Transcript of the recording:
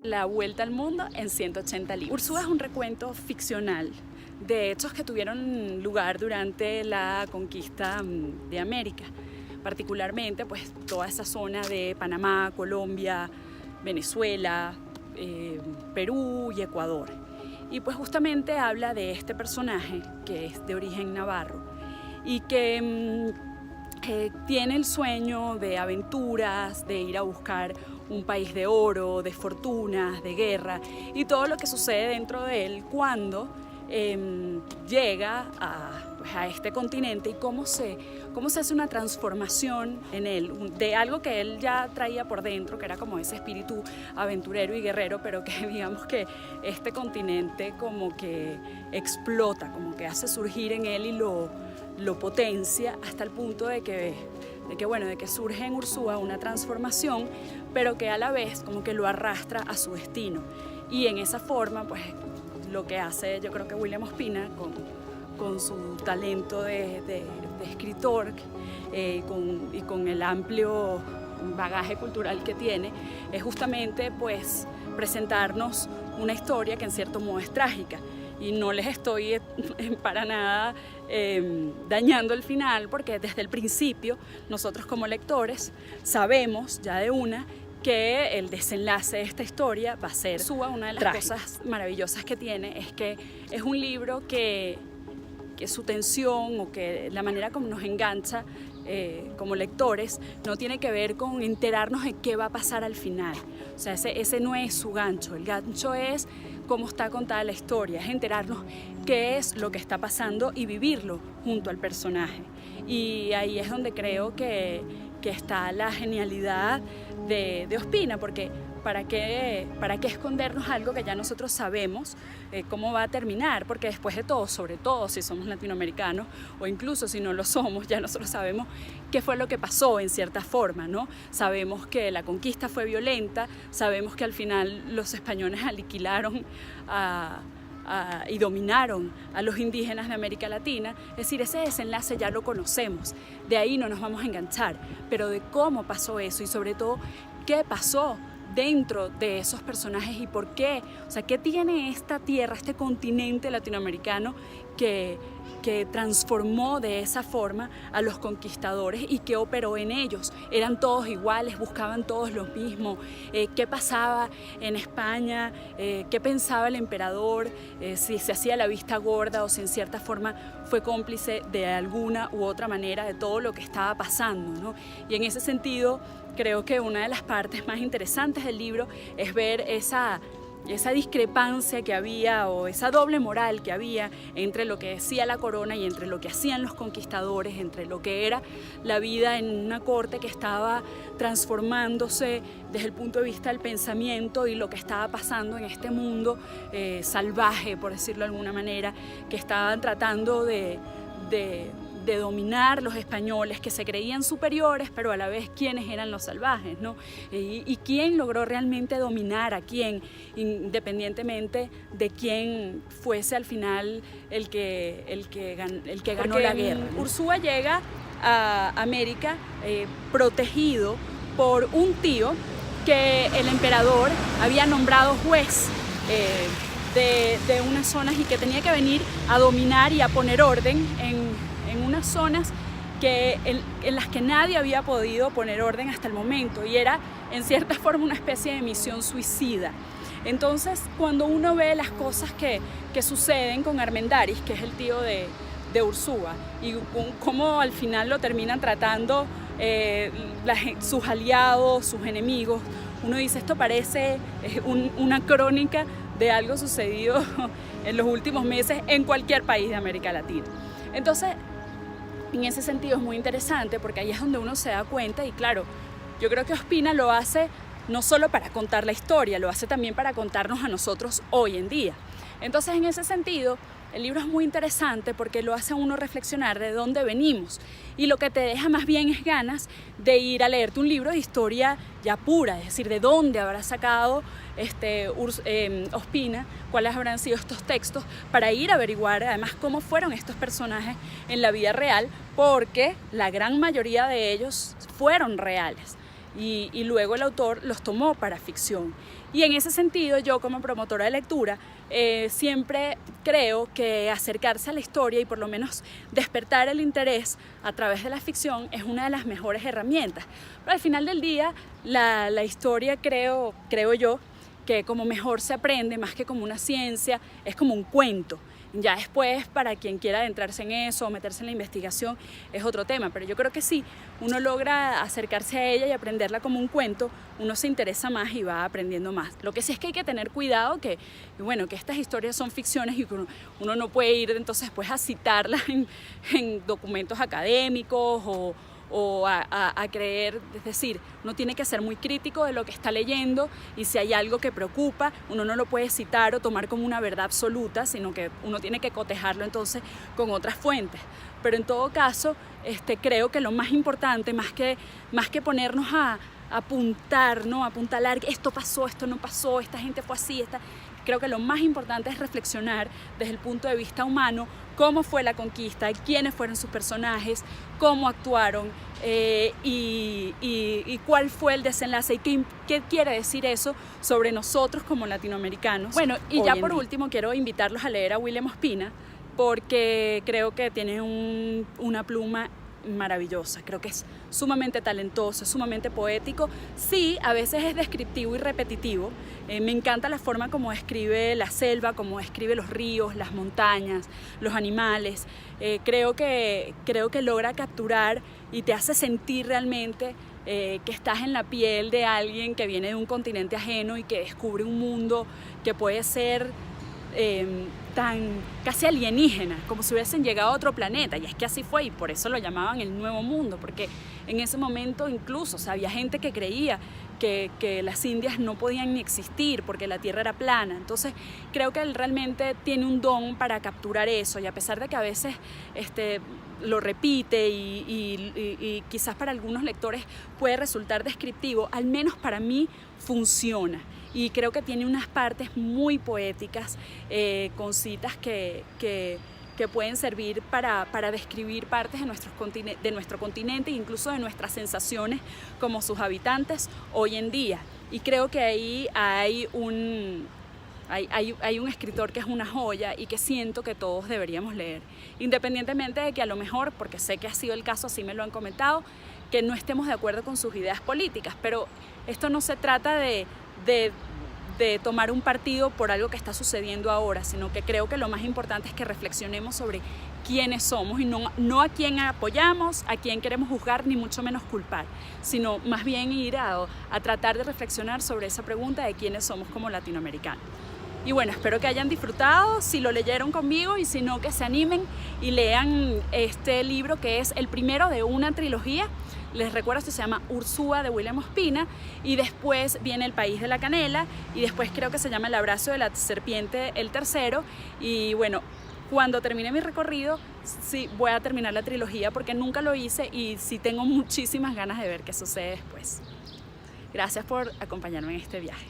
La vuelta al mundo en 180 libros. Ursúa es un recuento ficcional de hechos que tuvieron lugar durante la conquista de América, particularmente pues toda esa zona de Panamá, Colombia, Venezuela, Perú y Ecuador. Y pues justamente habla de este personaje que es de origen navarro y que tiene el sueño de aventuras, de ir a buscar un país de oro, de fortunas, de guerra y todo lo que sucede dentro de él cuando llega a este continente y cómo se hace una transformación en él, de algo que él ya traía por dentro, que era como ese espíritu aventurero y guerrero, pero que digamos que este continente como que explota, como que hace surgir en él y lo potencia hasta el punto de que surge en Ursúa una transformación, pero que a la vez como que lo arrastra a su destino. Y en esa forma, pues, lo que hace, yo creo que William Ospina, con su talento de escritor y con el amplio bagaje cultural que tiene, es justamente, pues, presentarnos una historia que en cierto modo es trágica. Y no les estoy para nada dañando el final, porque desde el principio nosotros como lectores sabemos ya de una que el desenlace de esta historia va a ser Ursúa. Una de las cosas maravillosas que tiene es que es un libro que su tensión o que la manera como nos engancha como lectores no tiene que ver con enterarnos de qué va a pasar al final. O sea, ese no es su gancho. El gancho es cómo está contada la historia, es enterarnos qué es lo que está pasando y vivirlo junto al personaje. Y ahí es donde creo que está la genialidad de Ospina, porque ¿para qué escondernos algo que ya nosotros sabemos cómo va a terminar? Porque después de todo, sobre todo si somos latinoamericanos o incluso si no lo somos, ya nosotros sabemos qué fue lo que pasó en cierta forma, ¿no? Sabemos que la conquista fue violenta, sabemos que al final los españoles aniquilaron y dominaron a los indígenas de América Latina. Es decir, ese desenlace ya lo conocemos, de ahí no nos vamos a enganchar, pero de cómo pasó eso y sobre todo qué pasó dentro de esos personajes y por qué, o sea, qué tiene esta tierra, este continente latinoamericano que transformó de esa forma a los conquistadores y que operó en ellos. Eran todos iguales, buscaban todos lo mismo. ¿Qué pasaba en España? ¿Qué pensaba el emperador? Si se hacía la vista gorda o si en cierta forma fue cómplice de alguna u otra manera de todo lo que estaba pasando, ¿no? Y en ese sentido, creo que una de las partes más interesantes del libro es ver esa discrepancia que había o esa doble moral que había entre lo que decía la corona y entre lo que hacían los conquistadores, entre lo que era la vida en una corte que estaba transformándose desde el punto de vista del pensamiento y lo que estaba pasando en este mundo salvaje, por decirlo de alguna manera, que estaban tratando de dominar los españoles, que se creían superiores, pero a la vez quiénes eran los salvajes, ¿no? Y quién logró realmente dominar a quién, independientemente de quién fuese al final el que ganó la guerra, ¿no? Ursúa llega a América protegido por un tío que el emperador había nombrado juez de unas zonas y que tenía que venir a dominar y a poner orden en unas zonas en las que nadie había podido poner orden hasta el momento, y era en cierta forma una especie de misión suicida. Entonces, cuando uno ve las cosas que suceden con Armendáriz, que es el tío de Ursúa, y cómo al final lo terminan tratando sus aliados, sus enemigos, uno dice, esto parece una crónica de algo sucedido en los últimos meses en cualquier país de América Latina. Entonces, en ese sentido es muy interesante porque ahí es donde uno se da cuenta, y claro, yo creo que Ospina lo hace no solo para contar la historia, lo hace también para contarnos a nosotros hoy en día. Entonces, en ese sentido, el libro es muy interesante porque lo hace a uno reflexionar de dónde venimos, y lo que te deja más bien es ganas de ir a leerte un libro de historia ya pura, es decir, de dónde habrá sacado Ospina, cuáles habrán sido estos textos, para ir a averiguar además cómo fueron estos personajes en la vida real, porque la gran mayoría de ellos fueron reales. y luego el autor los tomó para ficción. Y en ese sentido, yo como promotora de lectura siempre creo que acercarse a la historia y por lo menos despertar el interés a través de la ficción es una de las mejores herramientas. Pero al final del día, la historia creo yo que como mejor se aprende, más que como una ciencia, es como un cuento. Ya después, para quien quiera adentrarse en eso o meterse en la investigación, es otro tema, pero yo creo que sí, uno logra acercarse a ella y aprenderla como un cuento, uno se interesa más y va aprendiendo más. Lo que sí es que hay que tener cuidado que estas historias son ficciones y uno no puede ir entonces pues a citarlas en documentos académicos o a creer, es decir, uno tiene que ser muy crítico de lo que está leyendo y si hay algo que preocupa, uno no lo puede citar o tomar como una verdad absoluta, sino que uno tiene que cotejarlo entonces con otras fuentes. Pero en todo caso, creo que lo más importante, más que ponernos a apuntar, ¿no? A apuntalar, esto pasó, esto no pasó, esta gente fue así, creo que lo más importante es reflexionar desde el punto de vista humano cómo fue la conquista, quiénes fueron sus personajes, cómo actuaron y cuál fue el desenlace y qué quiere decir eso sobre nosotros como latinoamericanos. Bueno, y ya por último quiero invitarlos a leer a William Ospina porque creo que tiene una pluma maravillosa, creo que es sumamente talentoso, es sumamente poético, sí, a veces es descriptivo y repetitivo, me encanta la forma como describe la selva, como describe los ríos, las montañas, los animales, creo que logra capturar y te hace sentir realmente que estás en la piel de alguien que viene de un continente ajeno y que descubre un mundo que puede ser tan casi alienígena, como si hubiesen llegado a otro planeta, y es que así fue y por eso lo llamaban el Nuevo Mundo, porque en ese momento incluso había gente que creía que las Indias no podían ni existir porque la Tierra era plana. Entonces creo que él realmente tiene un don para capturar eso y a pesar de que a veces lo repite y quizás para algunos lectores puede resultar descriptivo, al menos para mí funciona. Y creo que tiene unas partes muy poéticas, con citas que pueden servir para describir partes de nuestro continente e incluso de nuestras sensaciones como sus habitantes hoy en día. Y creo que ahí hay un escritor que es una joya y que siento que todos deberíamos leer. Independientemente de que a lo mejor, porque sé que ha sido el caso, así me lo han comentado, que no estemos de acuerdo con sus ideas políticas, pero esto no se trata de tomar un partido por algo que está sucediendo ahora, sino que creo que lo más importante es que reflexionemos sobre quiénes somos y no a quién apoyamos, a quién queremos juzgar, ni mucho menos culpar, sino más bien ir a tratar de reflexionar sobre esa pregunta de quiénes somos como latinoamericanos. Y bueno, espero que hayan disfrutado, si lo leyeron conmigo y si no, que se animen y lean este libro que es el primero de una trilogía. Les recuerdo que se llama Ursúa de William Ospina y después viene El País de la Canela y después creo que se llama El Abrazo de la Serpiente, el tercero. Y bueno, cuando termine mi recorrido sí voy a terminar la trilogía porque nunca lo hice y sí tengo muchísimas ganas de ver qué sucede después. Gracias por acompañarme en este viaje.